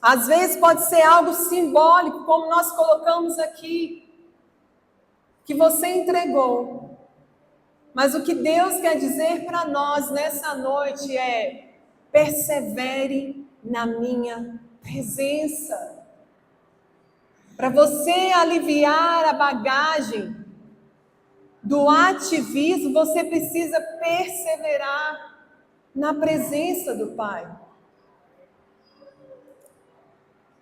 Às vezes pode ser algo simbólico, como nós colocamos aqui, que você entregou. Mas o que Deus quer dizer para nós nessa noite é: persevere na minha presença. Para você aliviar a bagagem do ativismo, você precisa perseverar na presença do Pai.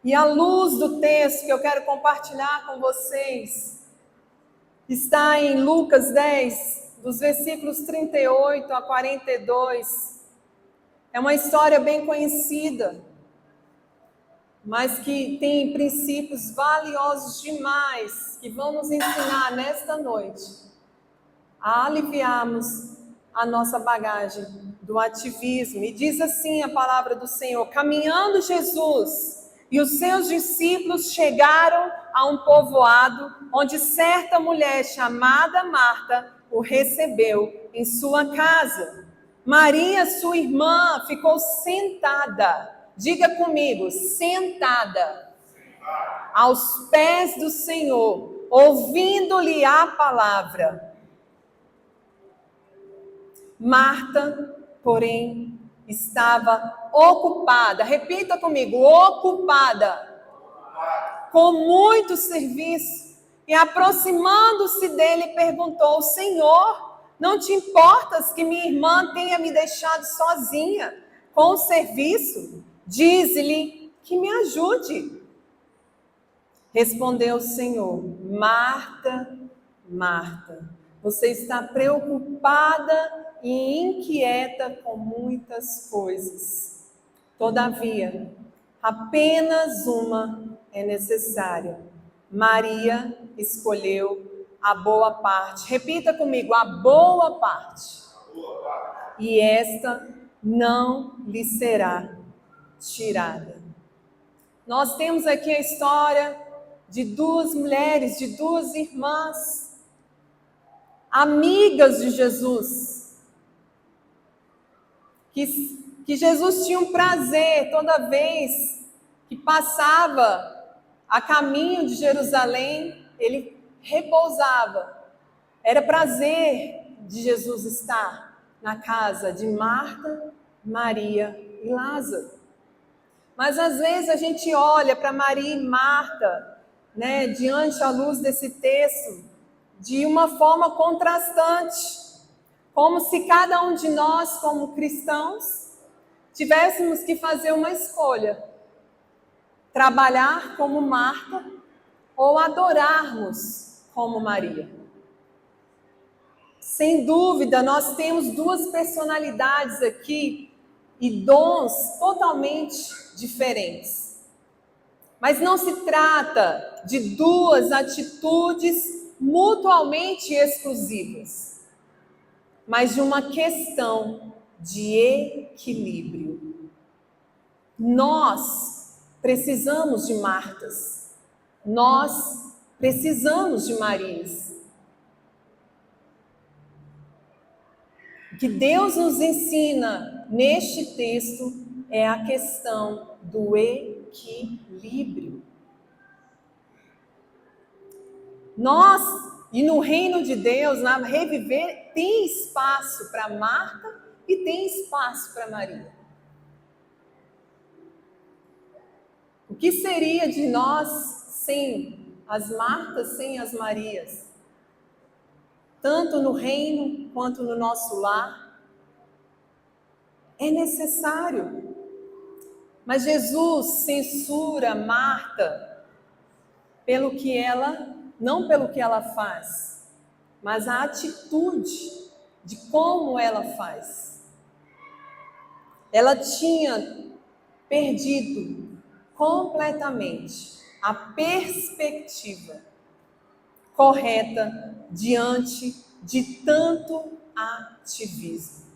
E à luz do texto que eu quero compartilhar com vocês, está em Lucas 10, dos versículos 38 a 42. É uma história bem conhecida, mas que tem princípios valiosos demais, que vão nos ensinar nesta noite a aliviarmos a nossa bagagem do ativismo. E diz assim a palavra do Senhor: caminhando Jesus e os seus discípulos chegaram a um povoado onde certa mulher chamada Marta o recebeu em sua casa. Maria, sua irmã, ficou sentada. Diga comigo, sentada aos pés do Senhor, ouvindo-lhe a palavra. Marta, porém, estava ocupada. Repita comigo, ocupada com muito serviço. E aproximando-se dele, perguntou: Senhor, não te importas que minha irmã tenha me deixado sozinha com o serviço? Diz-lhe que me ajude. Respondeu o Senhor: Marta, Marta, você está preocupada e inquieta com muitas coisas. Todavia, apenas uma é necessária. Maria escolheu a boa parte. Repita comigo, a boa parte. E esta não lhe será tirada. Nós temos aqui a história de duas mulheres, de duas irmãs, amigas de Jesus, que Jesus tinha um prazer toda vez que passava a caminho de Jerusalém, ele repousava. Era prazer de Jesus estar na casa de Marta, Maria e Lázaro. Mas às vezes a gente olha para Maria e Marta, diante à luz desse texto, de uma forma contrastante, como se cada um de nós, como cristãos, tivéssemos que fazer uma escolha: trabalhar como Marta ou adorarmos como Maria. Sem dúvida, nós temos duas personalidades aqui e dons totalmente diferentes. Mas não se trata de duas atitudes mutuamente exclusivas, mas de uma questão de equilíbrio. Nós precisamos de Martas, nós precisamos de Marias. O que Deus nos ensina neste texto é a questão do equilíbrio. Nós, e no reino de Deus, na Reviver, tem espaço para Marta e tem espaço para Maria. O que seria de nós sem as Martas, sem as Marias? Tanto no reino quanto no nosso lar. É necessário. Mas Jesus censura Marta não pelo que ela faz, mas a atitude de como ela faz. Ela tinha perdido completamente a perspectiva correta diante de tanto ativismo.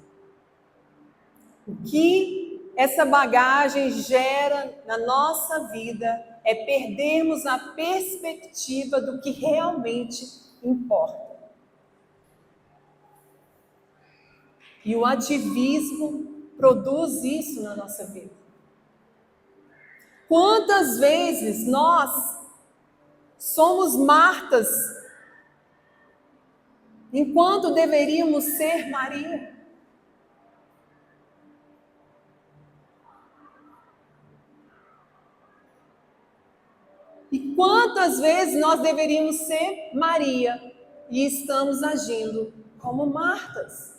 O que essa bagagem gera na nossa vida é perdermos a perspectiva do que realmente importa. E o ativismo produz isso na nossa vida. Quantas vezes nós somos Martas, enquanto deveríamos ser Maria? E quantas vezes nós deveríamos ser Maria e estamos agindo como Martas?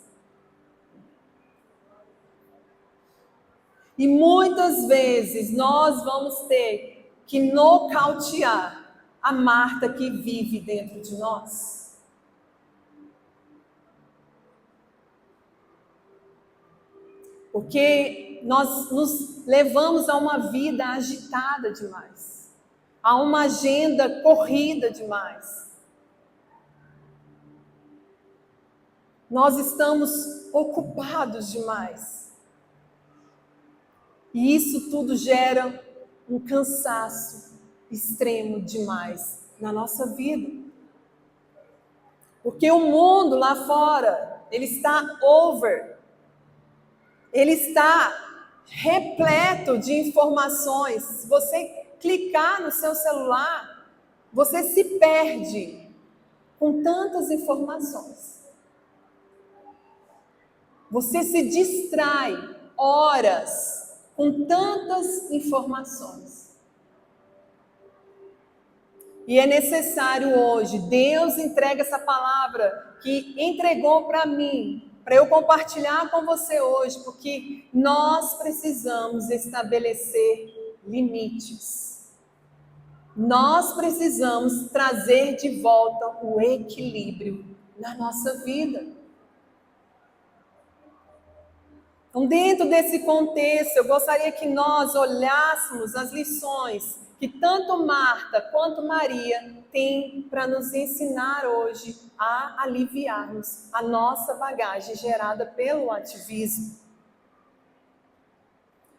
E muitas vezes nós vamos ter que nocautear a Marta que vive dentro de nós. Porque nós nos levamos a uma vida agitada demais, a uma agenda corrida demais. Nós estamos ocupados demais. E isso tudo gera um cansaço extremo demais na nossa vida. Porque o mundo lá fora, ele está ele está repleto de informações. Se você clicar no seu celular, você se perde com tantas informações. Você se distrai horas com tantas informações. E é necessário hoje, Deus entrega essa palavra que entregou para mim, para eu compartilhar com você hoje, porque nós precisamos estabelecer limites. Nós precisamos trazer de volta o equilíbrio na nossa vida. Então, dentro desse contexto, eu gostaria que nós olhássemos as lições que tanto Marta quanto Maria têm para nos ensinar hoje a aliviarmos a nossa bagagem gerada pelo ativismo.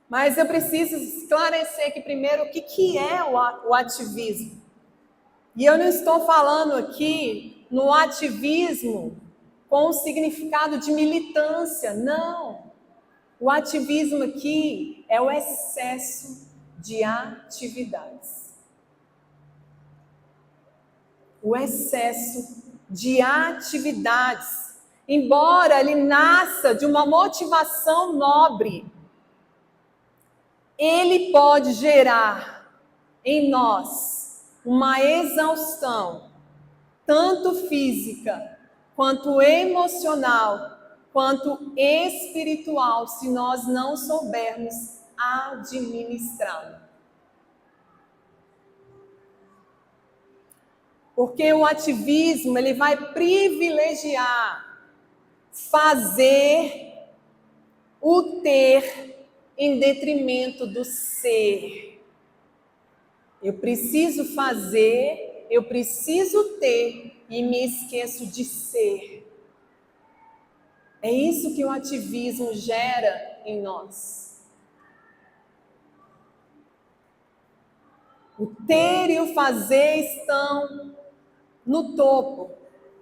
Mas eu preciso esclarecer aqui primeiro o que é o ativismo. E eu não estou falando aqui no ativismo com o significado de militância, não. O ativismo aqui é o excesso de atividades. O excesso de atividades. Embora ele nasça de uma motivação nobre, ele pode gerar em nós uma exaustão, tanto física, quanto emocional, quanto espiritual, se nós não soubermos administrá-lo. Porque o ativismo, ele vai privilegiar fazer o ter em detrimento do ser. Eu preciso fazer, eu preciso ter e me esqueço de ser. É isso que o ativismo gera em nós. O ter e o fazer estão no topo.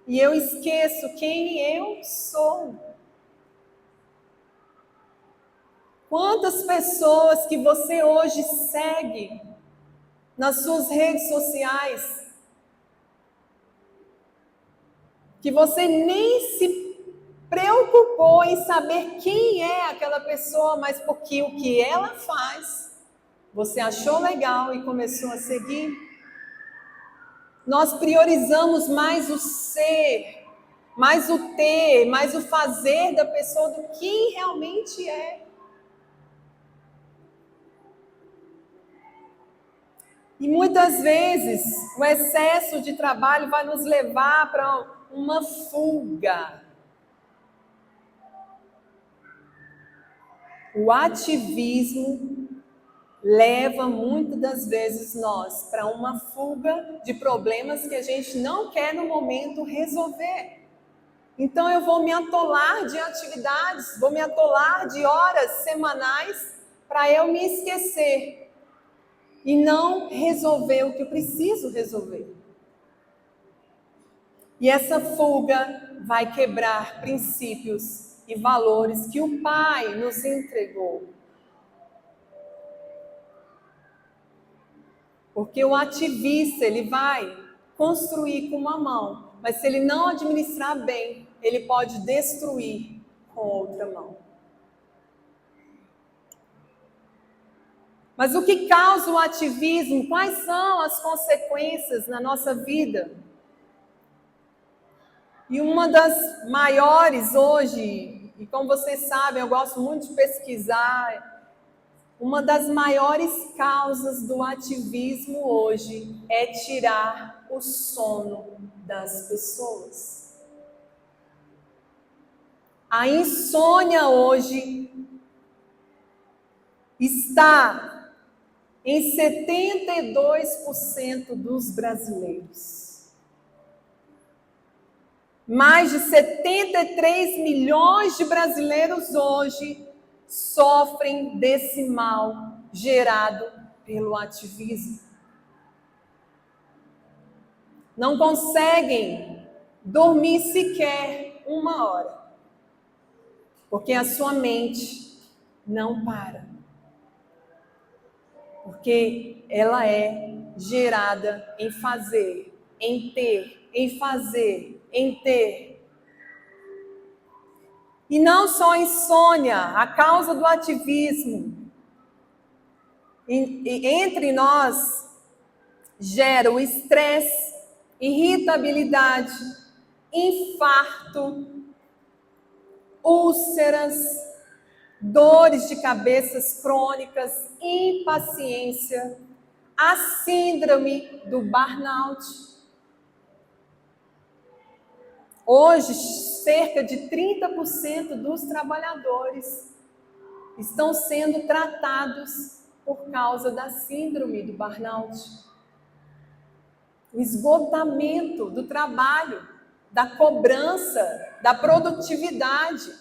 E eu esqueço quem eu sou. Quantas pessoas que você hoje segue nas suas redes sociais, que você nem se preocupou em saber quem é aquela pessoa, mas porque o que ela faz, você achou legal e começou a seguir. Nós priorizamos mais o ser, mais o ter, mais o fazer da pessoa do que realmente é. E muitas vezes o excesso de trabalho vai nos levar para uma fuga. O ativismo leva muitas das vezes nós para uma fuga de problemas que a gente não quer no momento resolver. Então eu vou me atolar de atividades, vou me atolar de horas semanais para eu me esquecer e não resolver o que eu preciso resolver. E essa fuga vai quebrar princípios e valores que o Pai nos entregou. Porque o ativista, ele vai construir com uma mão, mas se ele não administrar bem, ele pode destruir com outra mão. Mas o que causa o ativismo? Quais são as consequências na nossa vida? E uma das maiores hoje, e como vocês sabem, eu gosto muito de pesquisar, uma das maiores causas do ativismo hoje é tirar o sono das pessoas. A insônia hoje está em 72% dos brasileiros. Mais de 73 milhões de brasileiros hoje sofrem desse mal gerado pelo ativismo. Não conseguem dormir sequer 1 hora, porque a sua mente não para. Porque ela é gerada em fazer, em ter, em fazer, em ter. E não só a insônia, a causa do ativismo entre nós gera o estresse, irritabilidade, infarto, úlceras, dores de cabeças crônicas, impaciência, a síndrome do burnout. Hoje, cerca de 30% dos trabalhadores estão sendo tratados por causa da síndrome do burnout. O esgotamento do trabalho, da cobrança, da produtividade.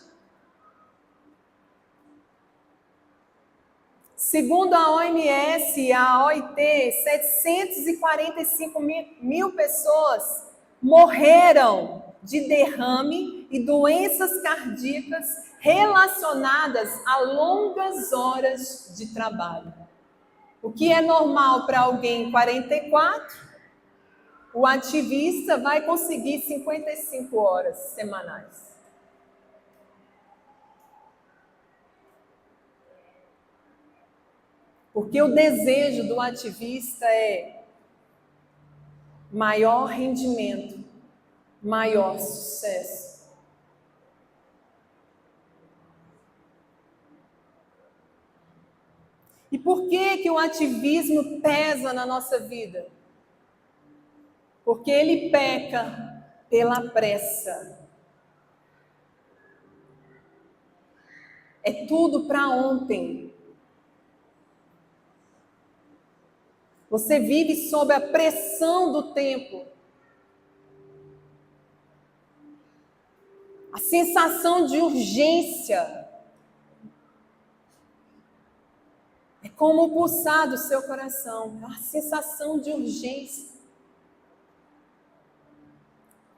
Segundo a OMS e a OIT, 745 mil pessoas morreram de derrame e doenças cardíacas relacionadas a longas horas de trabalho. O que é normal para alguém 44, o ativista vai conseguir 55 horas semanais. Porque o desejo do ativista é maior rendimento, maior sucesso. E por que o ativismo pesa na nossa vida? Porque ele peca pela pressa. É tudo para ontem. Você vive sob a pressão do tempo. A sensação de urgência é como o pulsar do seu coração. A sensação de urgência.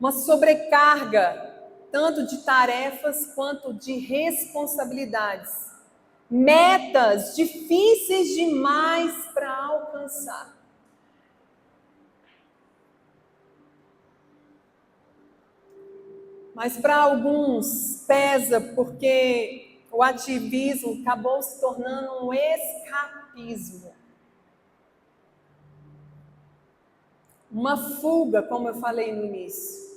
Uma sobrecarga, tanto de tarefas quanto de responsabilidades. Metas difíceis demais para alcançar. Mas para alguns pesa porque o ativismo acabou se tornando um escapismo. Uma fuga, como eu falei no início.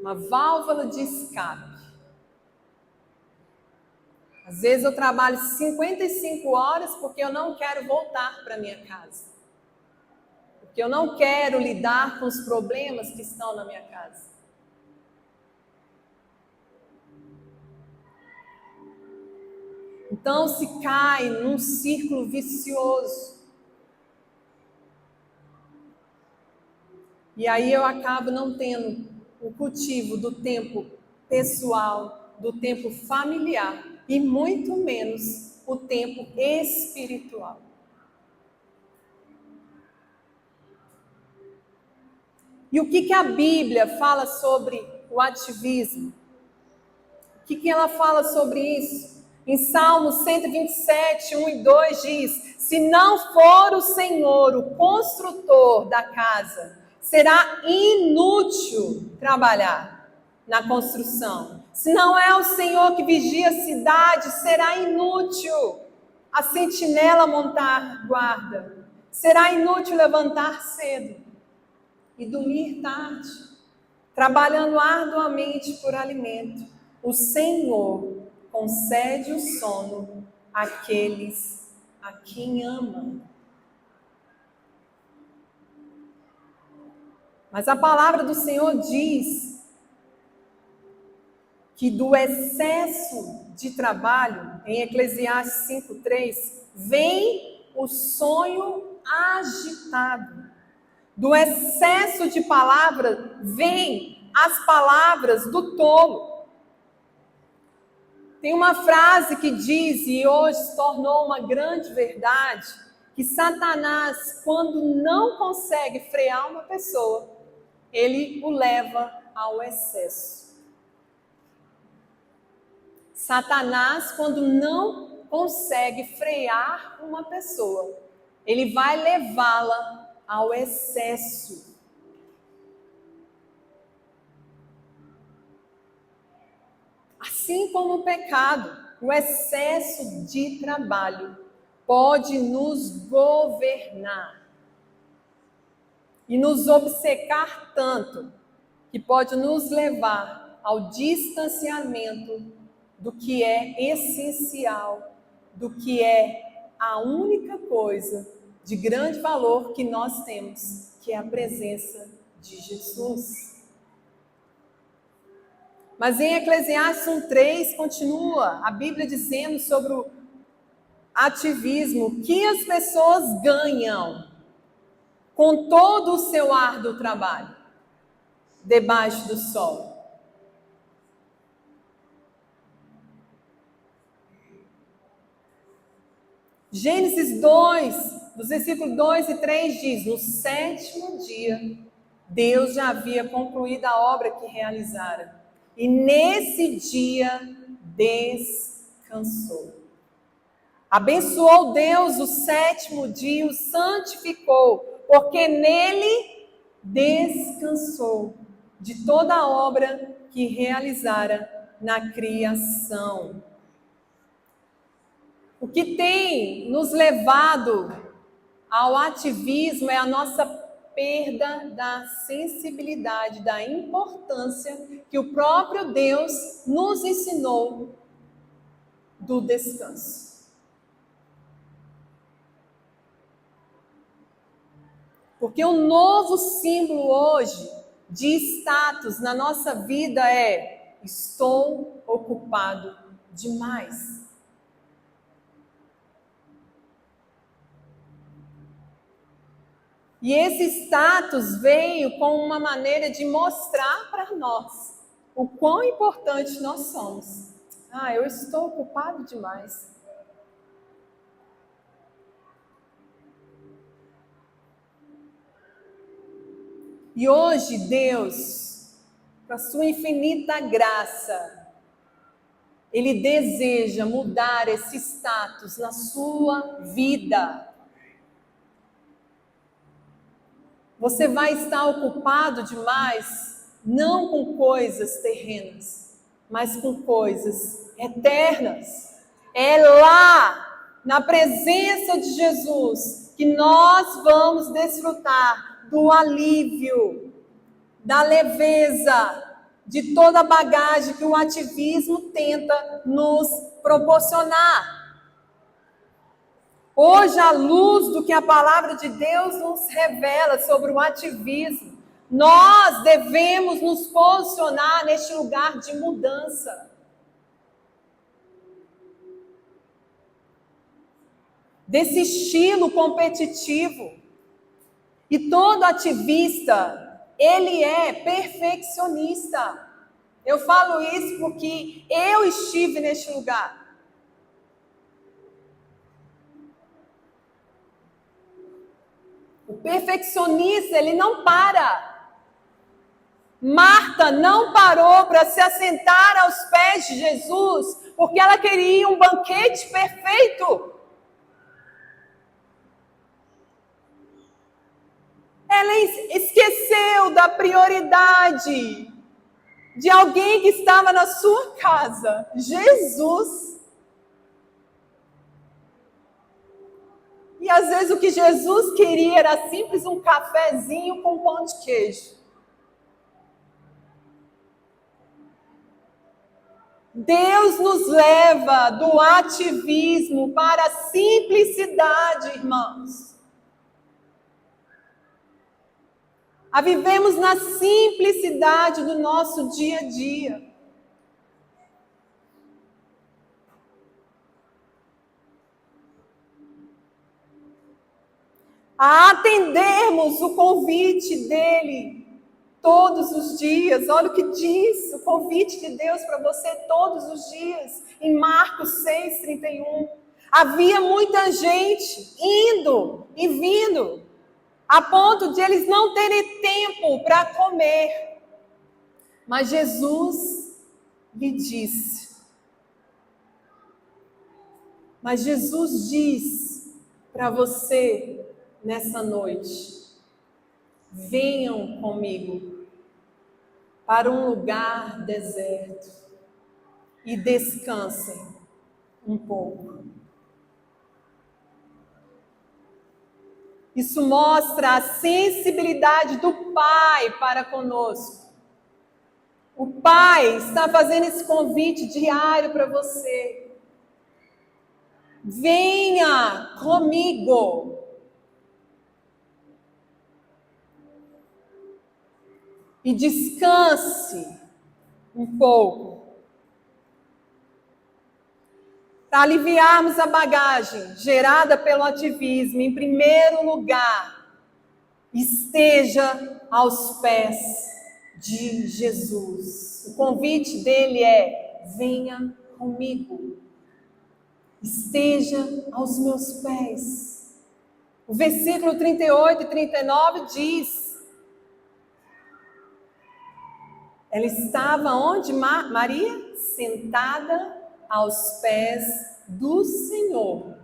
Uma válvula de escape. Às vezes eu trabalho 55 horas porque eu não quero voltar para minha casa. Porque eu não quero lidar com os problemas que estão na minha casa. Então se cai num círculo vicioso. E aí eu acabo não tendo o cultivo do tempo pessoal, do tempo familiar e muito menos o tempo espiritual. E o que a Bíblia fala sobre o ativismo? O que ela fala sobre isso? Em Salmo 127, 1 e 2 diz: Se não for o Senhor, o construtor da casa, será inútil trabalhar na construção. Se não é o Senhor que vigia a cidade, será inútil a sentinela montar guarda. Será inútil levantar cedo e dormir tarde, trabalhando arduamente por alimento. O Senhor concede o sono àqueles a quem ama. Mas a palavra do Senhor diz que do excesso de trabalho, em Eclesiastes 5:3, vem o sonho agitado. Do excesso de palavra, vem as palavras do tolo. Tem uma frase que diz, e hoje se tornou uma grande verdade, que Satanás, quando não consegue frear uma pessoa, ele o leva ao excesso. Satanás, quando não consegue frear uma pessoa, ele vai levá-la ao excesso. Assim como o pecado, o excesso de trabalho pode nos governar e nos obcecar tanto que pode nos levar ao distanciamento do que é essencial, do que é a única coisa de grande valor que nós temos, que é a presença de Jesus. Mas em Eclesiastes 1:3 continua a Bíblia dizendo sobre o ativismo, que as pessoas ganham com todo o seu árduo trabalho debaixo do sol. Gênesis 2, dos versículos 2 e 3 diz: no 7º dia, Deus já havia concluído a obra que realizara. E nesse dia, descansou. Abençoou Deus o 7º dia, o santificou, porque nele descansou de toda a obra que realizara na criação. O que tem nos levado ao ativismo é a nossa perda da sensibilidade, da importância que o próprio Deus nos ensinou do descanso. Porque o novo símbolo hoje de status na nossa vida é: estou ocupado demais. E esse status veio com uma maneira de mostrar para nós o quão importante nós somos. Eu estou ocupado demais. E hoje Deus, com a sua infinita graça, Ele deseja mudar esse status na sua vida. Você vai estar ocupado demais, não com coisas terrenas, mas com coisas eternas. É lá, na presença de Jesus, que nós vamos desfrutar do alívio, da leveza, de toda a bagagem que o ativismo tenta nos proporcionar. Hoje, à luz do que a palavra de Deus nos revela sobre o ativismo, nós devemos nos posicionar neste lugar de mudança. Desse estilo competitivo. E todo ativista, ele é perfeccionista. Eu falo isso porque eu estive neste lugar. O perfeccionista, ele não para. Marta não parou para se assentar aos pés de Jesus, porque ela queria um banquete perfeito. ela esqueceu da prioridade de alguém que estava na sua casa, Jesus. E às vezes o que Jesus queria era simples um cafezinho com pão de queijo. Deus nos leva do ativismo para a simplicidade, irmãos. A vivemos na simplicidade do nosso dia a dia. A atendermos o convite dele todos os dias. Olha o que diz o convite de Deus para você todos os dias, em Marcos 6:31. Havia muita gente indo e vindo, a ponto de eles não terem tempo para comer. Mas Jesus lhe disse. Mas Jesus diz para você nessa noite: venham comigo para um lugar deserto e descansem um pouco. Isso mostra a sensibilidade do Pai para conosco. O Pai está fazendo esse convite diário para você. Venha comigo. E descanse um pouco. Para aliviarmos a bagagem gerada pelo ativismo, em primeiro lugar, esteja aos pés de Jesus. O convite dele é: venha comigo. Esteja aos meus pés. O versículo 38 e 39 diz: ela estava onde, Maria? Sentada aos pés do Senhor,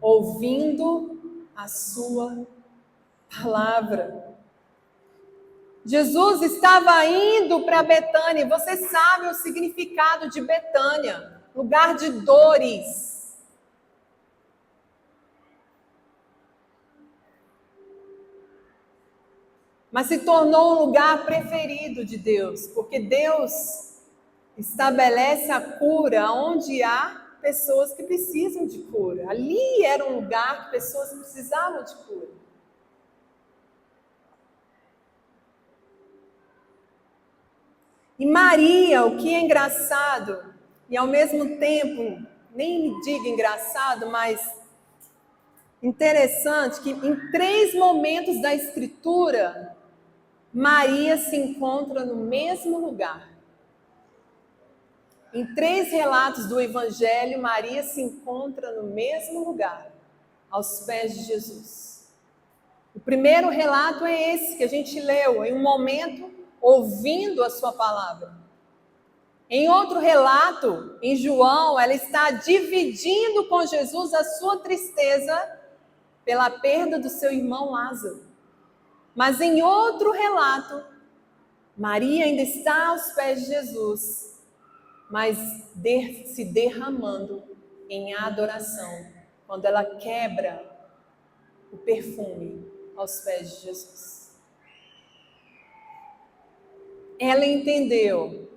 ouvindo a sua palavra. Jesus estava indo para Betânia. Você sabe o significado de Betânia? Lugar de dores. Mas se tornou um lugar preferido de Deus, porque Deus estabelece a cura onde há pessoas que precisam de cura. Ali era um lugar que pessoas precisavam de cura. E Maria, o que é engraçado, e ao mesmo tempo, nem me diga engraçado, mas interessante, que em 3 momentos da Escritura, Maria se encontra no mesmo lugar. Em 3 relatos do Evangelho, Maria se encontra no mesmo lugar, aos pés de Jesus. O primeiro relato é esse que a gente leu, em um momento ouvindo a sua palavra. Em outro relato, em João, ela está dividindo com Jesus a sua tristeza pela perda do seu irmão Lázaro. Mas em outro relato, Maria ainda está aos pés de Jesus, mas se derramando em adoração, quando ela quebra o perfume aos pés de Jesus. Ela entendeu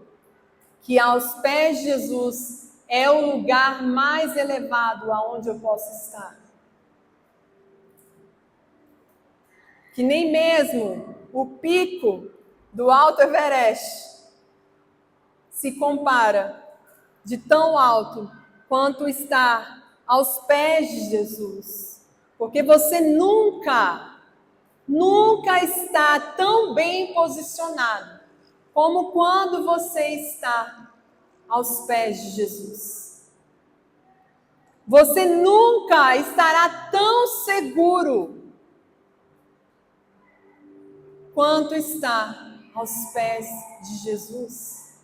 que aos pés de Jesus é o lugar mais elevado aonde eu posso estar. Que nem mesmo o pico do Alto Everest se compara de tão alto quanto estar aos pés de Jesus. Porque você nunca está tão bem posicionado como quando você está aos pés de Jesus. Você nunca estará tão seguro quanto está aos pés de Jesus.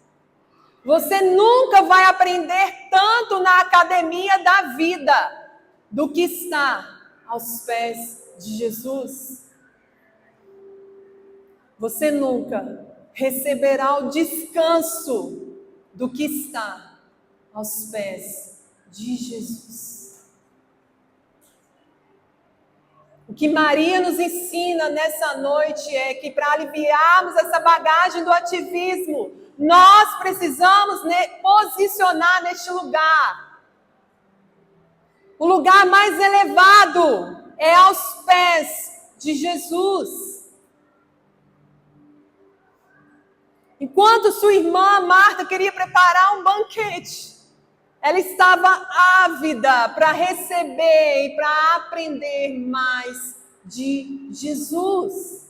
Você nunca vai aprender tanto na academia da vida do que está aos pés de Jesus. você nunca receberá o descanso do que está aos pés de Jesus. O que Maria nos ensina nessa noite é que para aliviarmos essa bagagem do ativismo, nós precisamos posicionar neste lugar. O lugar mais elevado é aos pés de Jesus. Enquanto sua irmã Marta queria preparar um banquete, ela estava ávida para receber e para aprender mais de Jesus.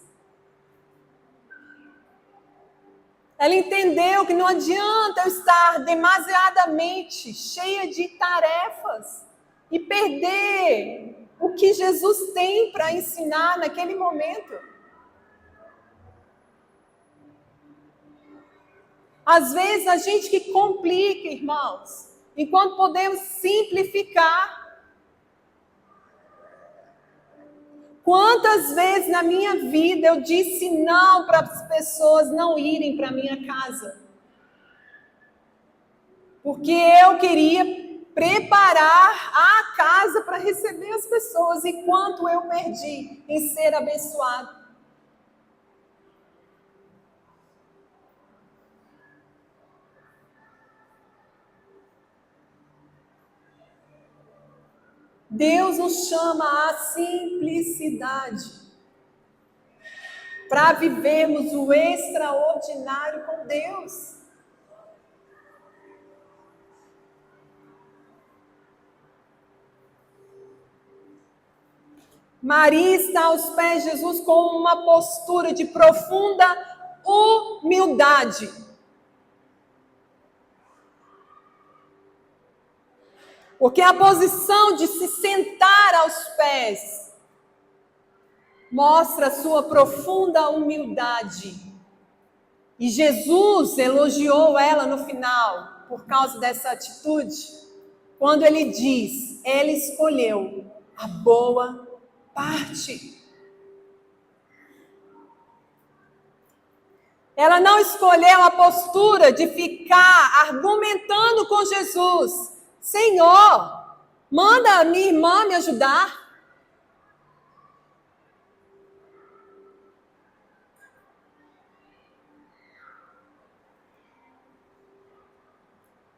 Ela entendeu que não adianta eu estar demasiadamente cheia de tarefas e perder o que Jesus tem para ensinar naquele momento. Às vezes a gente que complica, irmãos, enquanto podemos simplificar. Quantas vezes na minha vida eu disse não para as pessoas não irem para a minha casa? Porque eu queria preparar a casa para receber as pessoas, e quanto eu perdi em ser abençoado. Deus nos chama à simplicidade, para vivermos o extraordinário com Deus. Maria está aos pés de Jesus com uma postura de profunda humildade. Porque a posição de se sentar aos pés mostra a sua profunda humildade. E Jesus elogiou ela no final, por causa dessa atitude, quando ele diz, ela escolheu a boa parte. Ela não escolheu a postura de ficar argumentando com Jesus. Senhor, manda a minha irmã me ajudar.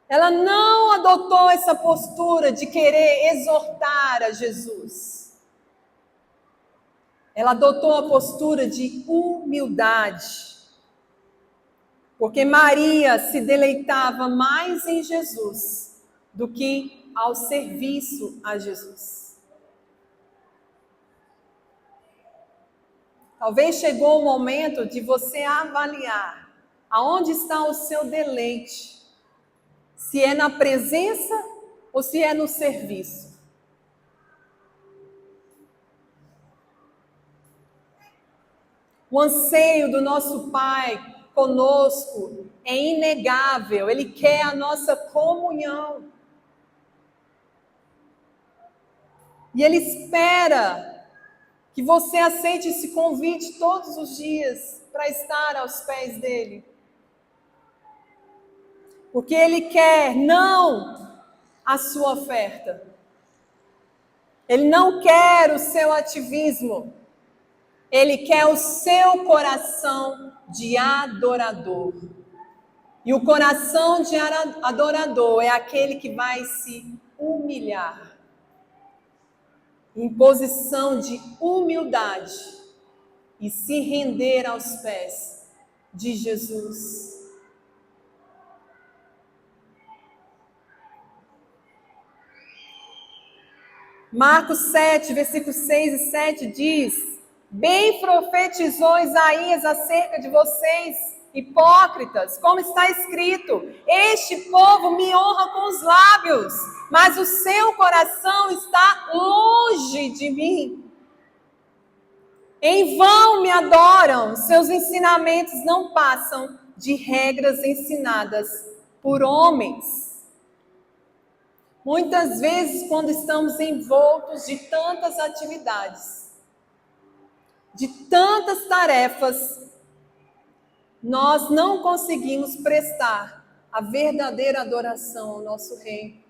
Ela não adotou essa postura de querer exortar a Jesus. Ela adotou a postura de humildade. Porque Maria se deleitava mais em Jesus do que ao serviço a Jesus. Talvez chegou o momento de você avaliar aonde está o seu deleite. Se é na presença ou se é no serviço. O anseio do nosso Pai conosco é inegável. Ele quer a nossa comunhão. E Ele espera que você aceite esse convite todos os dias para estar aos pés dEle. Porque Ele quer não a sua oferta. Ele não quer o seu ativismo. Ele quer o seu coração de adorador. E o coração de adorador é aquele que vai se humilhar. Em posição de humildade. E se render aos pés de Jesus. Marcos 7, versículos 6 e 7 diz: bem profetizou Isaías acerca de vocês, hipócritas, como está escrito: este povo me honra com os lábios, mas o seu coração está longe de mim. Em vão me adoram, seus ensinamentos não passam de regras ensinadas por homens. Muitas vezes, quando estamos envoltos de tantas atividades, de tantas tarefas, nós não conseguimos prestar a verdadeira adoração ao nosso Rei.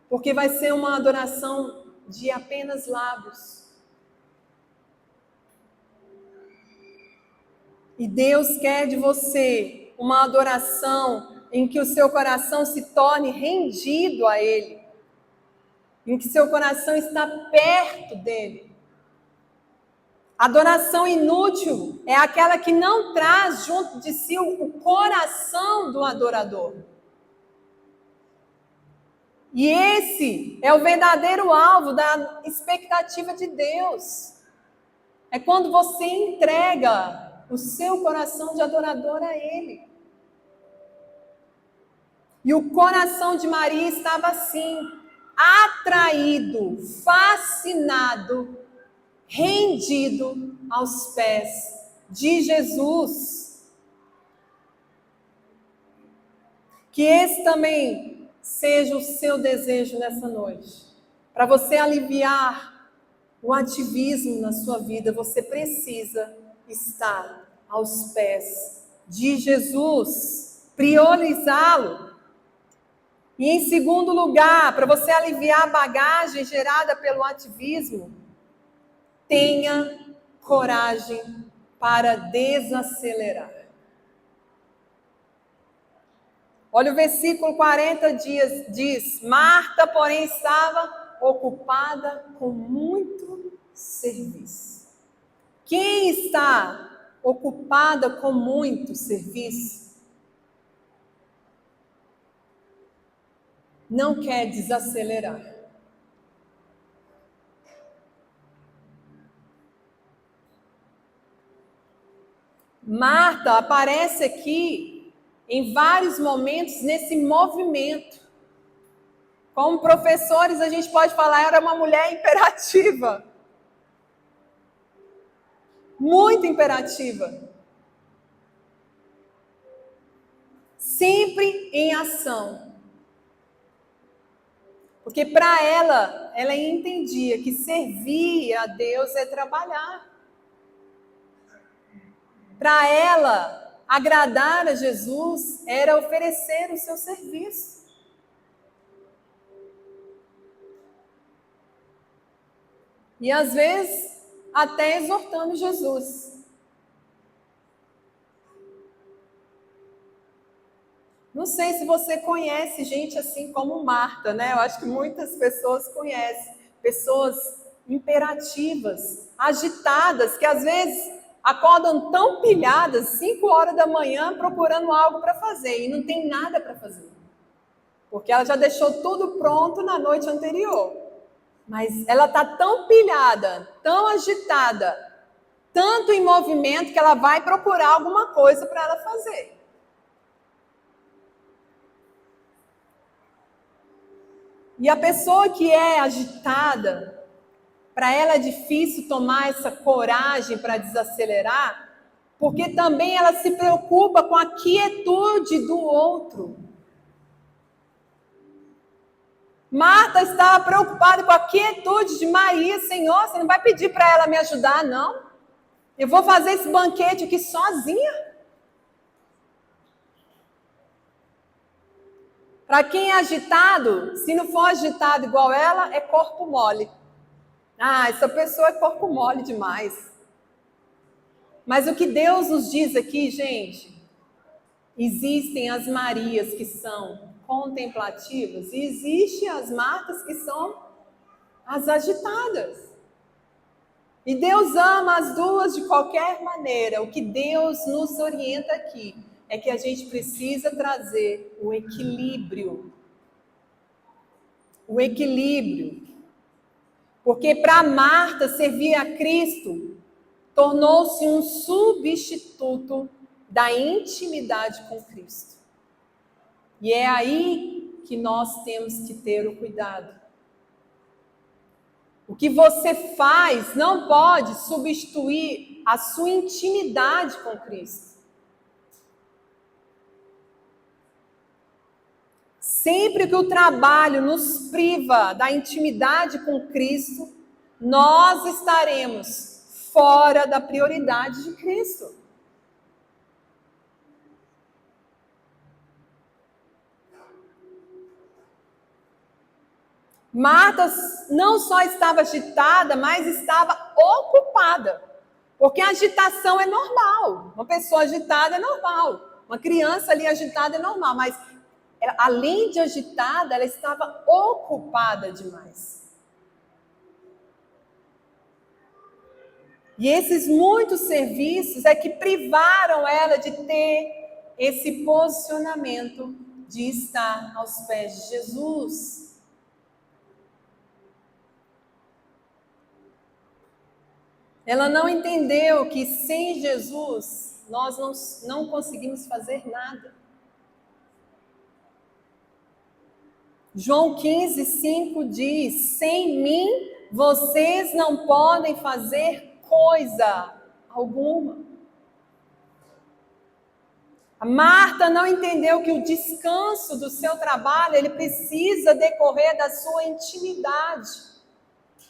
Porque vai ser uma adoração de apenas lábios. E Deus quer de você uma adoração em que o seu coração se torne rendido a Ele, em que seu coração está perto dEle. Adoração inútil é aquela que não traz junto de si o coração do adorador. E esse é o verdadeiro alvo da expectativa de Deus. É quando você entrega o seu coração de adorador a Ele. E o coração de Maria estava assim, atraído, fascinado, rendido aos pés de Jesus. Que esse também seja o seu desejo nessa noite. Para você aliviar o ativismo na sua vida, você precisa estar aos pés de Jesus, priorizá-lo. E em segundo lugar, para você aliviar a bagagem gerada pelo ativismo, tenha coragem para desacelerar. Olha o versículo 40 diz: Marta, porém, estava ocupada com muito serviço. Quem está ocupada com muito serviço não quer desacelerar. Marta aparece aqui em vários momentos nesse movimento. Como professores, a gente pode falar, era uma mulher imperativa. Muito imperativa. Sempre em ação. Porque para ela entendia que servir a Deus é trabalhar. Para ela, agradar a Jesus era oferecer o seu serviço. E às vezes, até exortando Jesus. Não sei se você conhece gente assim como Marta, né? Eu acho que muitas pessoas conhecem. Pessoas imperativas, agitadas, que às vezes acordam tão pilhadas, 5 horas da manhã, procurando algo para fazer, e não tem nada para fazer. Porque ela já deixou tudo pronto na noite anterior. Mas ela está tão pilhada, tão agitada, tanto em movimento, que ela vai procurar alguma coisa para ela fazer. E a pessoa que é agitada, para ela é difícil tomar essa coragem para desacelerar, porque também ela se preocupa com a quietude do outro. Marta estava preocupada com a quietude de Maria. Senhor, você não vai pedir para ela me ajudar, não? Eu vou fazer esse banquete aqui sozinha? Para quem é agitado, se não for agitado igual ela, é corpo mole. Ah, essa pessoa é corpo mole demais. Mas o que Deus nos diz aqui, gente, existem as Marias que são contemplativas e existem as Martas que são as agitadas. E Deus ama as duas de qualquer maneira. O que Deus nos orienta aqui é que a gente precisa trazer o equilíbrio. O equilíbrio. Porque para Marta servir a Cristo tornou-se um substituto da intimidade com Cristo. E é aí que nós temos que ter o cuidado. O que você faz não pode substituir a sua intimidade com Cristo. Sempre que o trabalho nos priva da intimidade com Cristo, nós estaremos fora da prioridade de Cristo. Marta não só estava agitada, mas estava ocupada. Porque a agitação é normal. Uma pessoa agitada é normal. Uma criança ali agitada é normal. Mas, além de agitada, ela estava ocupada demais. E esses muitos serviços é que privaram ela de ter esse posicionamento de estar aos pés de Jesus. Ela não entendeu que sem Jesus nós não conseguimos fazer nada. João 15:5 diz: sem mim vocês não podem fazer coisa alguma. A Marta não entendeu que o descanso do seu trabalho, ele precisa decorrer da sua intimidade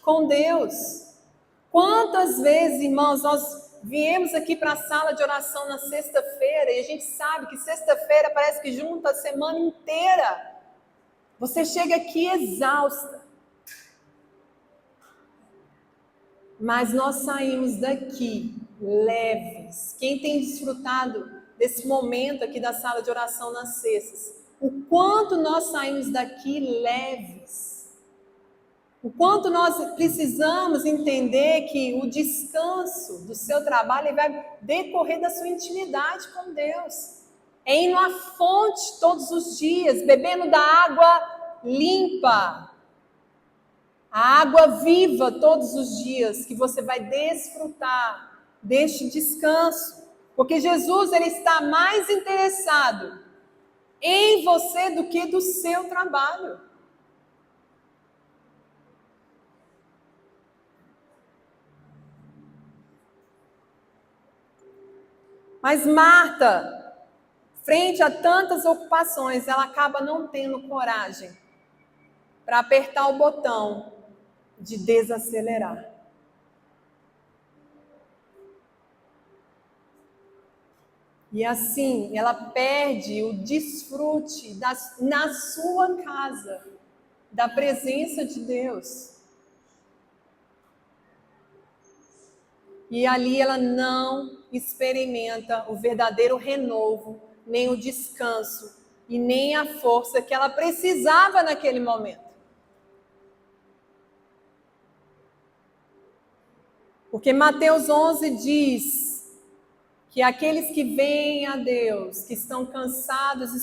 com Deus. Quantas vezes, irmãos, nós viemos aqui para a sala de oração na sexta-feira e a gente sabe que sexta-feira parece que junta a semana inteira. Você chega aqui exausta. Mas nós saímos daqui leves. Quem tem desfrutado desse momento aqui da sala de oração nas sextas, o quanto nós saímos daqui leves. O quanto nós precisamos entender que o descanso do seu trabalho vai decorrer da sua intimidade com Deus. É indo à fonte todos os dias, bebendo da água limpa. A água viva todos os dias, que você vai desfrutar deste descanso. Porque Jesus, ele está mais interessado em você do que do seu trabalho. Mas Marta, frente a tantas ocupações, ela acaba não tendo coragem para apertar o botão de desacelerar. E assim, ela perde o desfrute na sua casa, da presença de Deus. E ali ela não experimenta o verdadeiro renovo, nem o descanso e nem a força que ela precisava naquele momento. Porque Mateus 11 diz que aqueles que vêm a Deus, que estão cansados e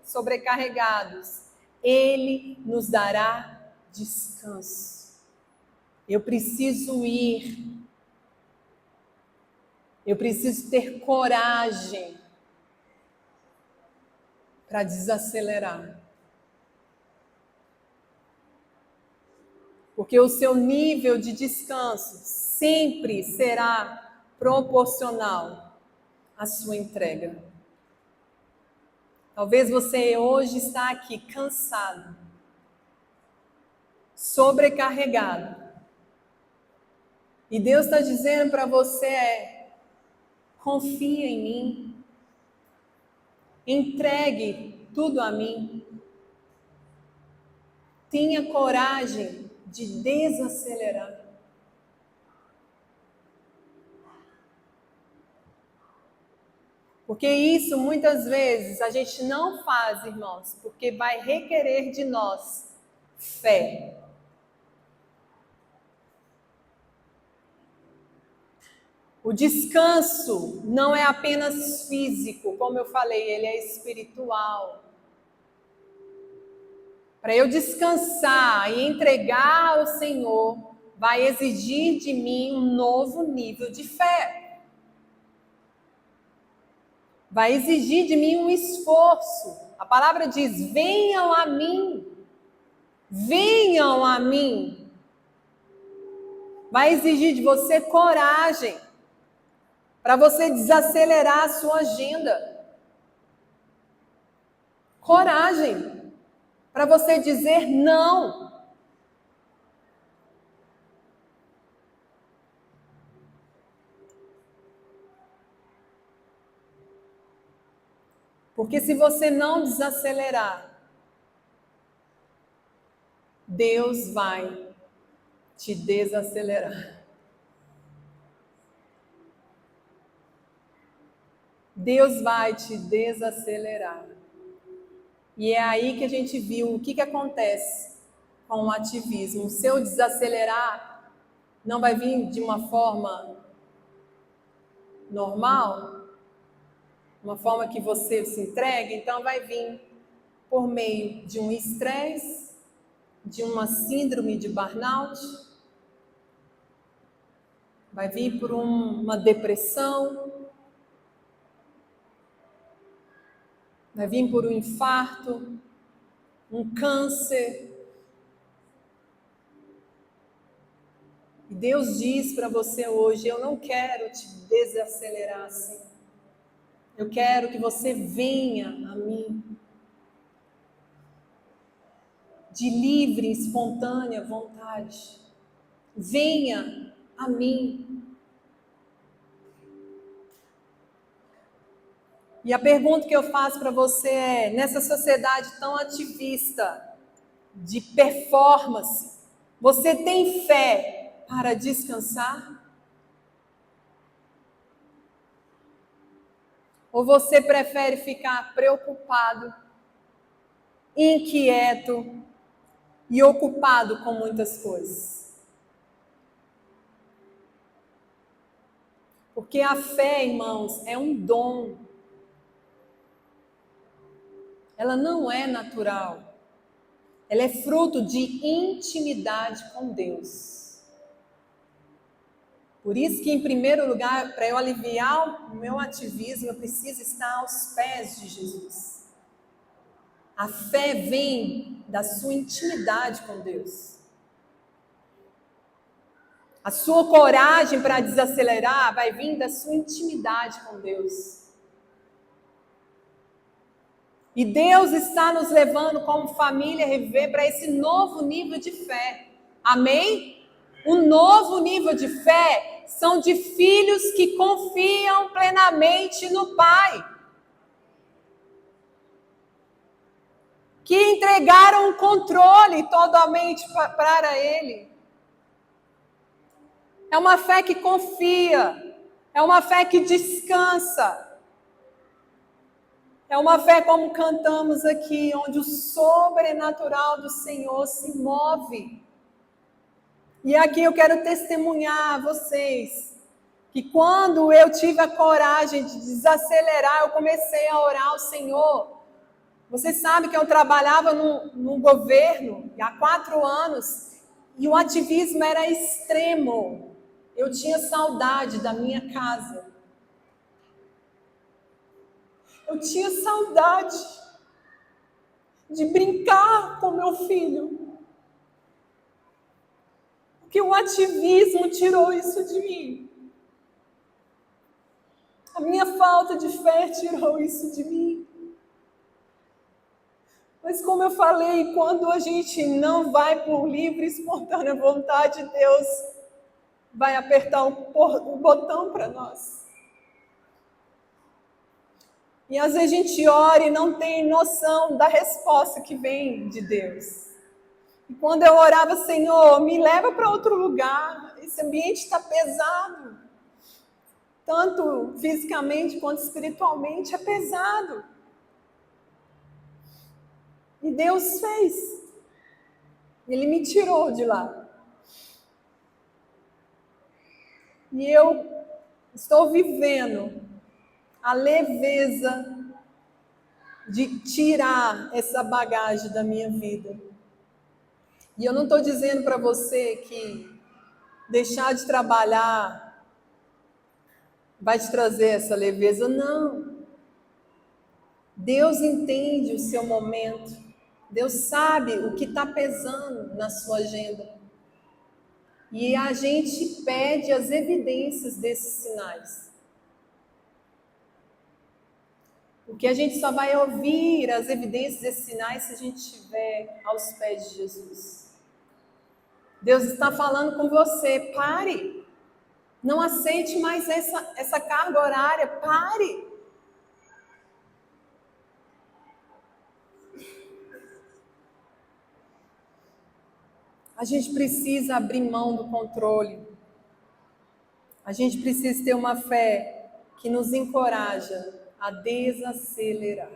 sobrecarregados, Ele nos dará descanso. Eu preciso ir. Eu preciso ter coragem para desacelerar. Porque o seu nível de descanso sempre será proporcional à sua entrega. Talvez você hoje está aqui cansado, sobrecarregado. E Deus está dizendo para você, confia em mim. Entregue tudo a mim. Tenha coragem de desacelerar. Porque isso muitas vezes a gente não faz, irmãos, porque vai requerer de nós fé. O descanso não é apenas físico, como eu falei, ele é espiritual. Para eu descansar e entregar ao Senhor, vai exigir de mim um novo nível de fé. Vai exigir de mim um esforço. A palavra diz: venham a mim. Venham a mim. Vai exigir de você coragem para você desacelerar a sua agenda. Coragem para você dizer não. Porque se você não desacelerar, Deus vai te desacelerar. Deus vai te desacelerar. E é aí que a gente viu o que acontece com o ativismo. O seu desacelerar não vai vir de uma forma normal, uma forma que você se entregue, então vai vir por meio de um estresse, de uma síndrome de burnout, vai vir por uma depressão, vai vir por um infarto, um câncer. E Deus diz para você hoje: eu não quero te desacelerar assim. Eu quero que você venha a mim de livre e espontânea vontade. Venha a mim. E a pergunta que eu faço para você é: nessa sociedade tão ativista, de performance, você tem fé para descansar? Ou você prefere ficar preocupado, inquieto e ocupado com muitas coisas? Porque a fé, irmãos, é um dom. Ela não é natural. Ela é fruto de intimidade com Deus. Por isso que, em primeiro lugar, para eu aliviar o meu ativismo, eu preciso estar aos pés de Jesus. A fé vem da sua intimidade com Deus. A sua coragem para desacelerar vai vir da sua intimidade com Deus. E Deus está nos levando como família Reviver para esse novo nível de fé. Amém? Um novo nível de fé são de filhos que confiam plenamente no Pai. Que entregaram o controle totalmente para Ele. É uma fé que confia. É uma fé que descansa. É uma fé como cantamos aqui, onde o sobrenatural do Senhor se move. E aqui eu quero testemunhar a vocês que quando eu tive a coragem de desacelerar, eu comecei a orar ao Senhor. Você sabe que eu trabalhava no governo há 4 anos e o ativismo era extremo. Eu tinha saudade da minha casa. Eu tinha saudade de brincar com meu filho. Porque o ativismo tirou isso de mim. A minha falta de fé tirou isso de mim. Mas como eu falei, quando a gente não vai por livre e espontânea vontade, Deus vai apertar o botão para nós. E às vezes a gente ora e não tem noção da resposta que vem de Deus. E quando eu orava, Senhor, me leva para outro lugar, esse ambiente está pesado. Tanto fisicamente quanto espiritualmente é pesado. E Deus fez. Ele me tirou de lá. E eu estou vivendo a leveza de tirar essa bagagem da minha vida. E eu não estou dizendo para você que deixar de trabalhar vai te trazer essa leveza, não. Deus entende o seu momento. Deus sabe o que está pesando na sua agenda. E a gente pede as evidências desses sinais. Porque a gente só vai ouvir as evidências desses sinais se a gente estiver aos pés de Jesus. Deus está falando com você, pare. Não aceite mais essa carga horária, pare. A gente precisa abrir mão do controle. A gente precisa ter uma fé que nos encoraja a desacelerar.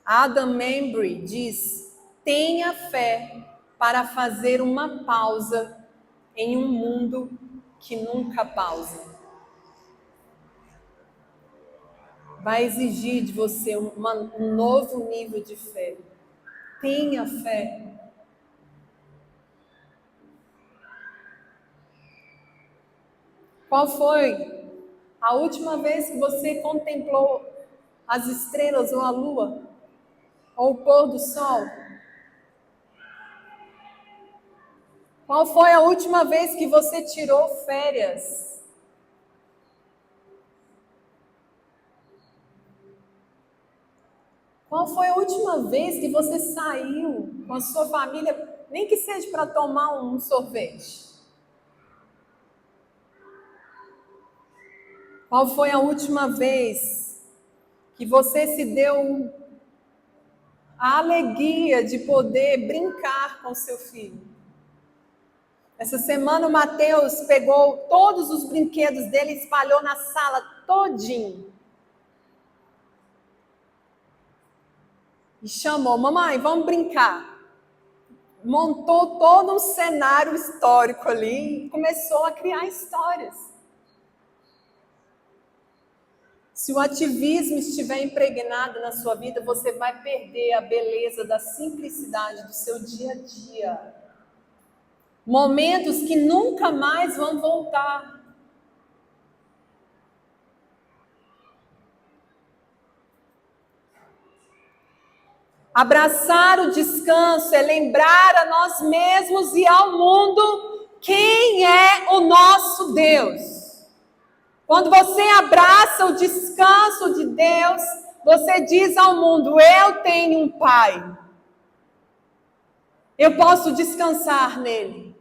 Adam Membry diz: tenha fé para fazer uma pausa em um mundo que nunca pausa. Vai exigir de você um novo nível de fé. Tenha fé. Qual foi a última vez que você contemplou as estrelas ou a lua? Ou o pôr do sol? Qual foi a última vez que você tirou férias? Qual foi a última vez que você saiu com a sua família, nem que seja para tomar um sorvete? Qual foi a última vez que você se deu a alegria de poder brincar com seu filho? Essa semana o Mateus pegou todos os brinquedos dele e espalhou na sala todinho. E chamou: mamãe, vamos brincar. Montou todo um cenário histórico ali e começou a criar histórias. Se o ativismo estiver impregnado na sua vida, você vai perder a beleza da simplicidade do seu dia a dia. Momentos que nunca mais vão voltar. Abraçar o descanso é lembrar a nós mesmos e ao mundo quem é o nosso Deus. Quando você abraça o descanso de Deus, você diz ao mundo: eu tenho um Pai. Eu posso descansar nele.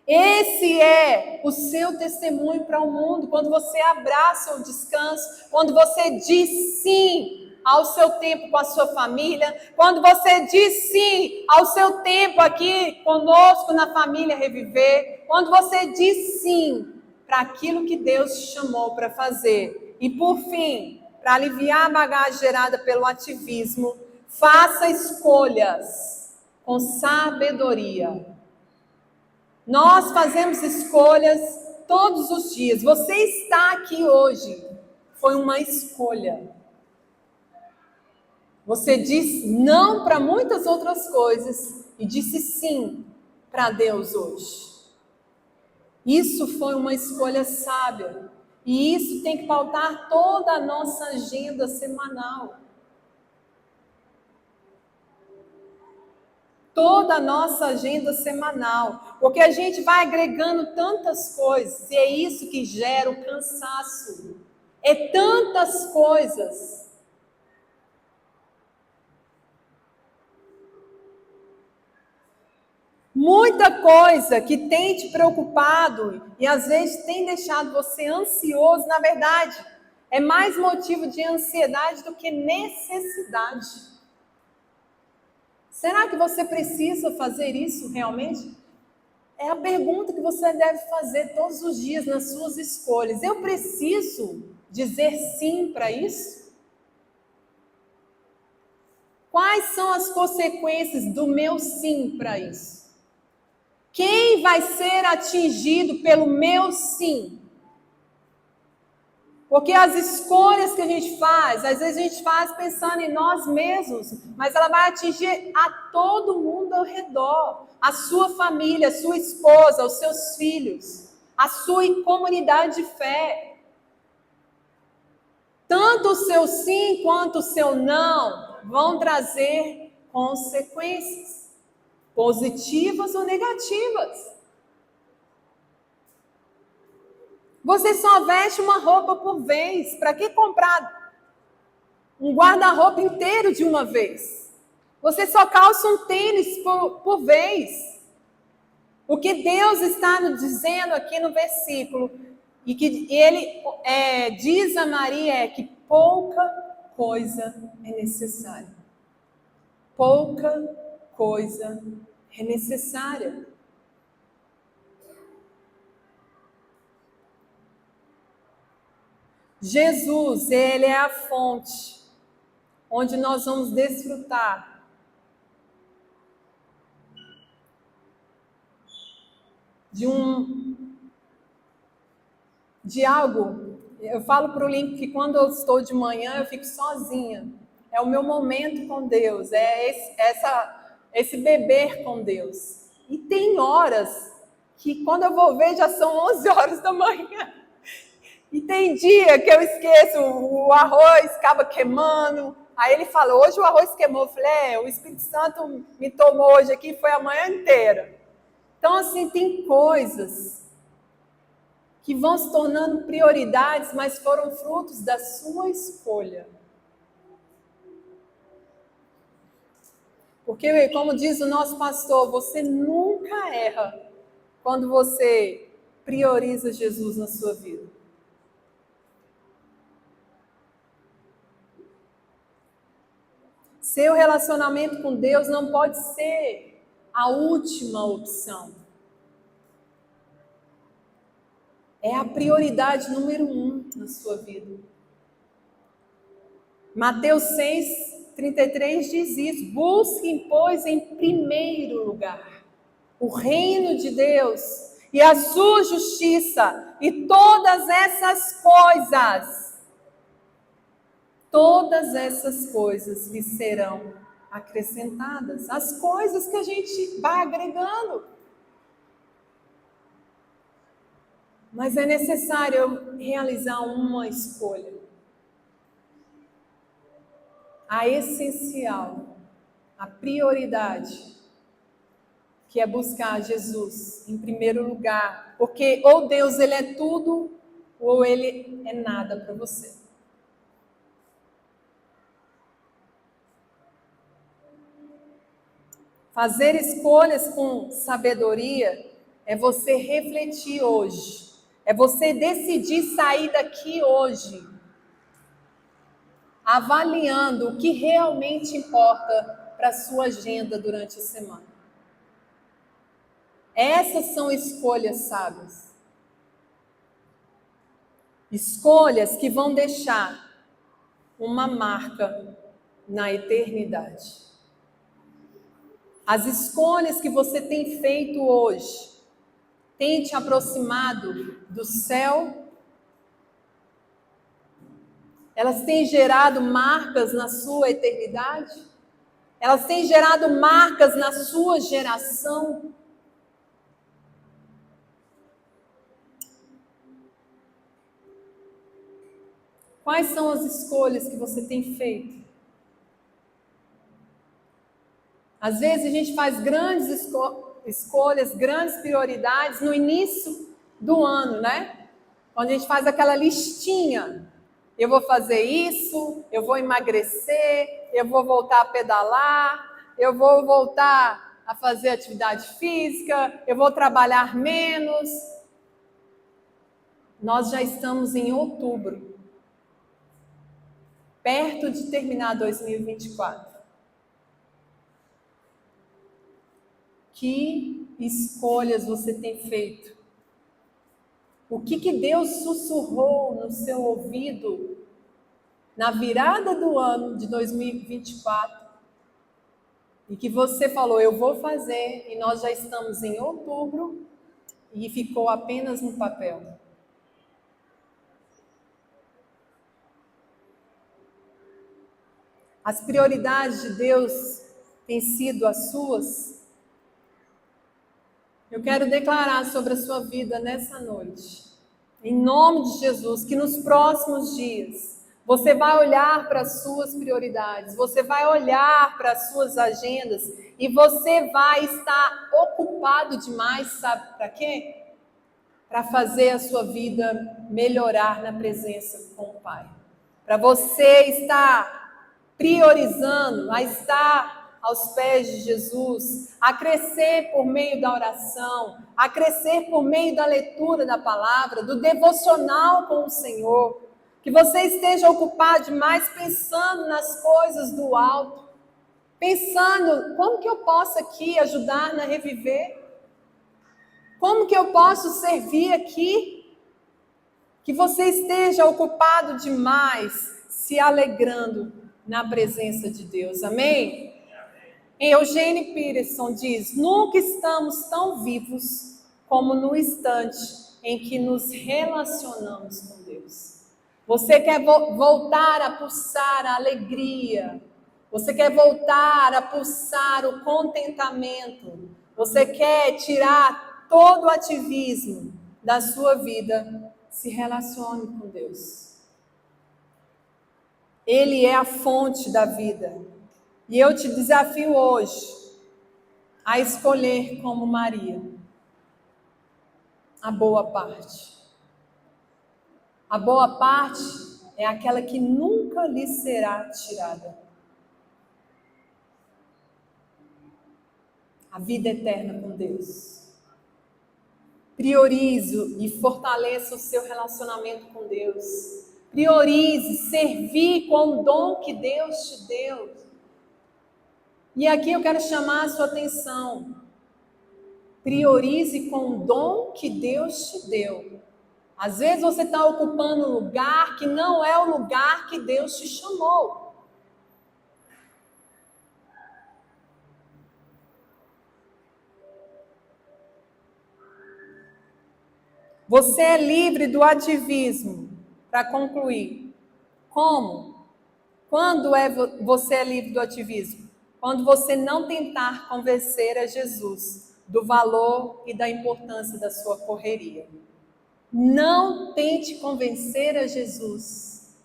Esse é o seu testemunho para o mundo, quando você abraça o descanso, quando você diz sim ao seu tempo com a sua família, quando você diz sim ao seu tempo aqui conosco na família Reviver, quando você diz sim para aquilo que Deus te chamou para fazer. E por fim, para aliviar a bagagem gerada pelo ativismo, faça escolhas com sabedoria. Nós fazemos escolhas todos os dias. Você está aqui hoje, foi uma escolha. Você disse não para muitas outras coisas e disse sim para Deus hoje. Isso foi uma escolha sábia. E isso tem que pautar toda a nossa agenda semanal. Toda a nossa agenda semanal. Porque a gente vai agregando tantas coisas. E é isso que gera o cansaço. É tantas coisas. Muita coisa que tem te preocupado e às vezes tem deixado você ansioso, na verdade, é mais motivo de ansiedade do que necessidade. Será que você precisa fazer isso realmente? É a pergunta que você deve fazer todos os dias nas suas escolhas. Eu preciso dizer sim para isso? Quais são as consequências do meu sim para isso? Quem vai ser atingido pelo meu sim? Porque as escolhas que a gente faz, às vezes a gente faz pensando em nós mesmos, mas ela vai atingir a todo mundo ao redor. A sua família, a sua esposa, os seus filhos, a sua comunidade de fé. Tanto o seu sim quanto o seu não vão trazer consequências. Positivas ou negativas. Você só veste uma roupa por vez. Para que comprar um guarda-roupa inteiro de uma vez? Você só calça um tênis por vez. O que Deus está nos dizendo aqui no versículo, e que ele diz a Maria, é que pouca coisa é necessária. pouca coisa é necessária. Jesus, ele é a fonte onde nós vamos desfrutar de algo. Eu falo para o Link que quando eu estou de manhã eu fico sozinha. É o meu momento com Deus, esse beber com Deus. E tem horas que quando eu vou ver já são 11 horas da manhã. E tem dia que eu esqueço, o arroz acaba queimando. Aí ele fala, hoje o arroz queimou. Eu falei, o Espírito Santo me tomou hoje aqui, foi a manhã inteira. Então, assim, tem coisas que vão se tornando prioridades, mas foram frutos da sua escolha. Porque, como diz o nosso pastor, você nunca erra quando você prioriza Jesus na sua vida. Seu relacionamento com Deus não pode ser a última opção. É a prioridade número 1 na sua vida. Mateus 6:33 diz isso. Busquem, pois, em primeiro lugar o reino de Deus e a sua justiça, e todas essas coisas lhe serão acrescentadas. As coisas que a gente vai agregando. Mas é necessário eu realizar uma escolha. A essencial, a prioridade, que é buscar Jesus em primeiro lugar. Porque ou Deus ele é tudo, ou ele é nada para você. Fazer escolhas com sabedoria é você refletir hoje. É você decidir sair daqui hoje, avaliando o que realmente importa para a sua agenda durante a semana. Essas são escolhas sábias. Escolhas que vão deixar uma marca na eternidade. As escolhas que você tem feito hoje têm te aproximado do céu? Elas têm gerado marcas na sua eternidade? Elas têm gerado marcas na sua geração? Quais são as escolhas que você tem feito? Às vezes a gente faz grandes escolhas, grandes prioridades no início do ano, né? Quando a gente faz aquela listinha. Eu vou fazer isso, eu vou emagrecer, eu vou voltar a pedalar, eu vou voltar a fazer atividade física, eu vou trabalhar menos. Nós já estamos em outubro, perto de terminar 2024. Que escolhas você tem feito? O que Deus sussurrou no seu ouvido na virada do ano de 2024 e que você falou, eu vou fazer, e nós já estamos em outubro e ficou apenas no papel? As prioridades de Deus têm sido as suas? Eu quero declarar sobre a sua vida nessa noite, em nome de Jesus, que nos próximos dias você vai olhar para as suas prioridades, você vai olhar para as suas agendas e você vai estar ocupado demais, sabe para quê? Para fazer a sua vida melhorar na presença com o Pai. Para você estar priorizando, a estar aos pés de Jesus, a crescer por meio da oração, a crescer por meio da leitura da palavra, do devocional com o Senhor, que você esteja ocupado demais pensando nas coisas do alto. pensando como que eu posso aqui ajudar na Reviver? Como que eu posso servir aqui? Que você esteja ocupado demais, se alegrando na presença de Deus. Amém? Eugene Peterson diz: nunca estamos tão vivos como no instante em que nos relacionamos com Deus. Você quer voltar a pulsar a alegria, você quer voltar a pulsar o contentamento, você quer tirar todo o ativismo da sua vida, se relacione com Deus. Ele é a fonte da vida. E eu te desafio hoje a escolher como Maria a boa parte. A boa parte é aquela que nunca lhe será tirada. A vida eterna com Deus. Priorize e fortaleça o seu relacionamento com Deus. Priorize servir com o dom que Deus te deu. E aqui eu quero chamar a sua atenção. Priorize com o dom que Deus te deu. Às vezes você está ocupando um lugar que não é o lugar que Deus te chamou. Você é livre do ativismo. Para concluir, como? Quando você é livre do ativismo? Quando você não tentar convencer a Jesus do valor e da importância da sua correria. Não tente convencer a Jesus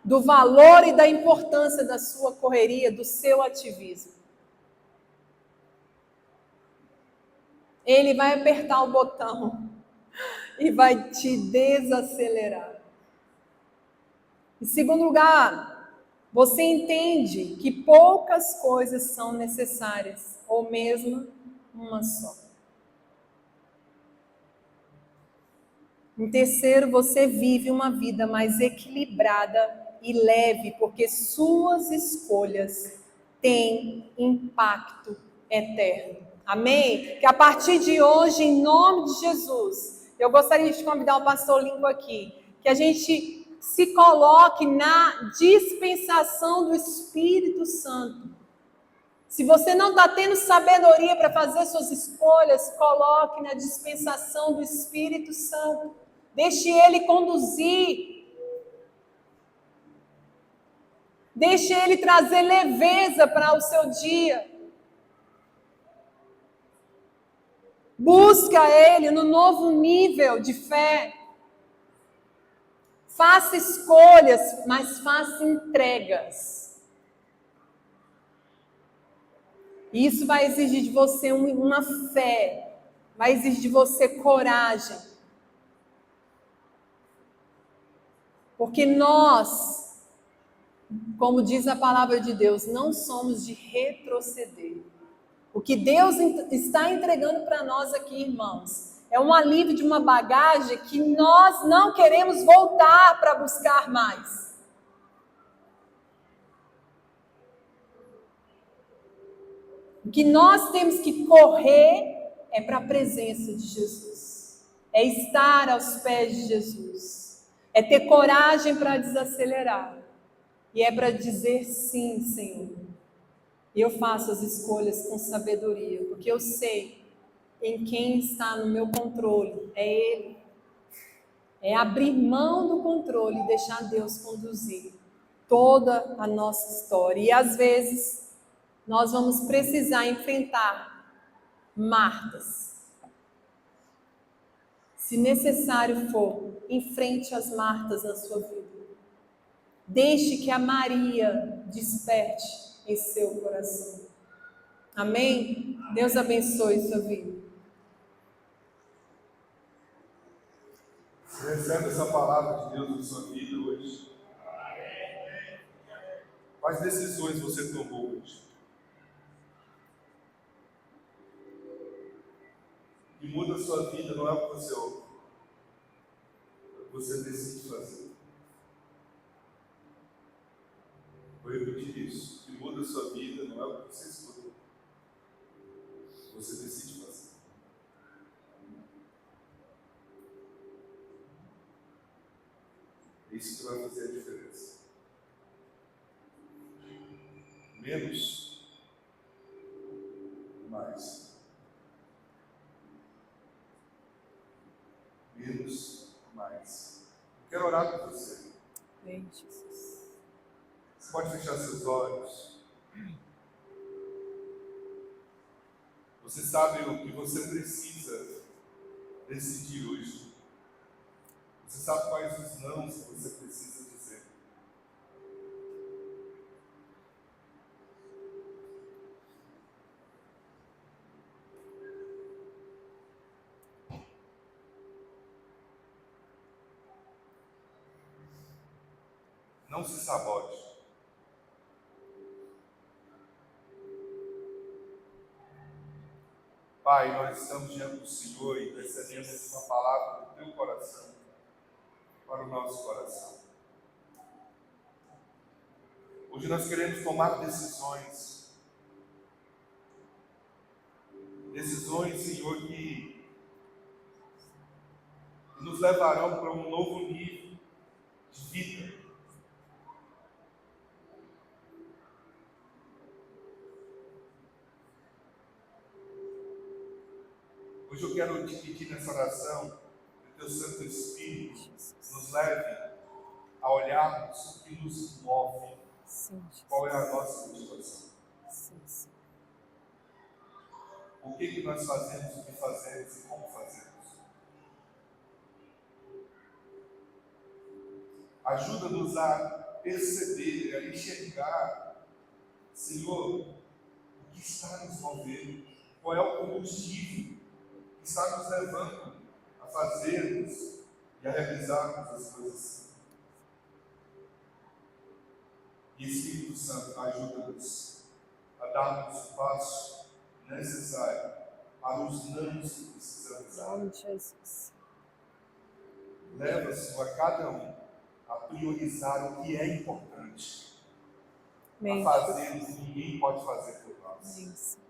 do valor e da importância da sua correria, do seu ativismo. Ele vai apertar o botão e vai te desacelerar. Em segundo lugar, você entende que poucas coisas são necessárias, ou mesmo uma só. Em terceiro, você vive uma vida mais equilibrada e leve, porque suas escolhas têm impacto eterno. Amém? Que a partir de hoje, em nome de Jesus, eu gostaria de convidar o pastor Lincoln aqui, que a gente se coloque na dispensação do Espírito Santo. Se você não está tendo sabedoria para fazer suas escolhas, coloque na dispensação do Espírito Santo. Deixe Ele conduzir. Deixe Ele trazer leveza para o seu dia. Busca Ele no novo nível de fé. Faça escolhas, mas faça entregas. Isso vai exigir de você uma fé, vai exigir de você coragem. Porque nós, como diz a palavra de Deus, não somos de retroceder. O que Deus está entregando para nós aqui, irmãos, é um alívio de uma bagagem que nós não queremos voltar para buscar mais. O que nós temos que correr é para a presença de Jesus. É estar aos pés de Jesus. É ter coragem para desacelerar. E é para dizer sim, Senhor. Eu faço as escolhas com sabedoria, porque eu sei em quem está no meu controle. É Ele. É abrir mão do controle e deixar Deus conduzir toda a nossa história. E às vezes nós vamos precisar enfrentar Martas. Se necessário for, enfrente as Martas na sua vida. Deixe que a Maria desperte em seu coração. Amém? Deus abençoe sua vida. Você recebe essa palavra de Deus na sua vida hoje? Quais decisões você tomou hoje? O que muda a sua vida não é o que você ouve, é o que você decide fazer. Vou repetir isso. muda a sua vida não é o que você escolheu. Você decide fazer. É isso que vai fazer a diferença. Menos, mais. Menos, mais. Eu quero orar por você. Amém, Jesus. Você pode fechar seus olhos. Você sabe o que você precisa decidir hoje. Você sabe quais os nãos que você precisa dizer. Não se sabote. Pai, nós estamos diante do Senhor e recebemos uma palavra do teu coração para o nosso coração. Hoje nós queremos tomar decisões. Decisões, Senhor, que nos levarão para um novo nível de vida. Hoje eu quero te pedir nessa oração que o teu Santo Espírito nos leve a olharmos o que nos move. Sim, Jesus. Qual é a nossa motivação? Sim, sim. O que nós fazemos, o que fazemos e como fazemos? Ajuda-nos a perceber, a enxergar, Senhor, o que está nos movendo, qual é o combustível que está nos levando a fazermos e a realizarmos as coisas. E Espírito Santo, ajuda-nos a darmos o passo necessário para os nãos que precisamos Em dar. nome de Jesus. Leva, Senhor, a cada um a priorizar o que é importante, Amém, a fazer o que ninguém pode fazer por nós. Amém, Senhor.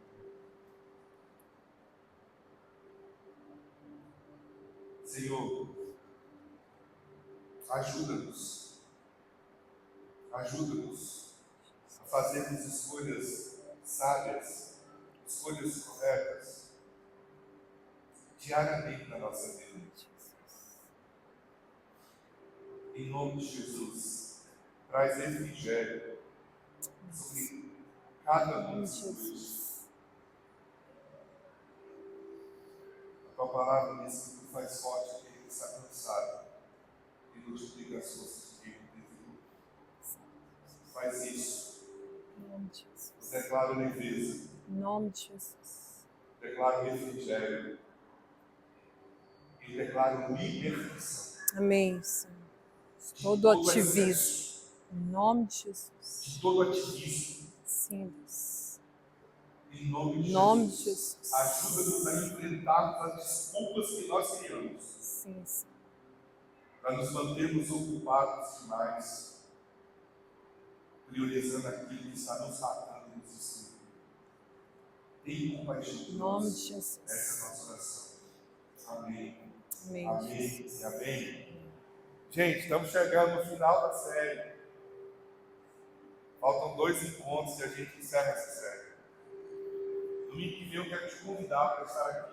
Senhor, ajuda-nos a fazermos escolhas sábias, escolhas corretas, diariamente na nossa vida. Em nome de Jesus, traz refrigério sobre cada um dos hoje. A tua palavra diz que tu faz forte aquele que está cansado e multiplica as forças de quem não tem vigor. Faz isso. Em nome de Jesus. Eu declaro leveza, Em nome de Jesus. declaro refrigério e declaro libertação. Amém, Senhor. De Todo ativismo. excesso, Em nome de Jesus. de todo ativismo. Sim, Deus. Em nome de Em nome de Jesus. Jesus. Ajuda-nos a enfrentarmos as desculpas que nós criamos, Sim, Senhor. para nos mantermos ocupados demais, priorizando aquilo que está nos matando e nos destruindo. Tenha compaixão de Em nome nós. de Jesus. Essa é a nossa oração. Amém. Amém, Amém Jesus. e amém. Gente, estamos chegando no final da série. Faltam 2 encontros e a gente encerra essa série. Domingo que vem eu quero te convidar para estar aqui.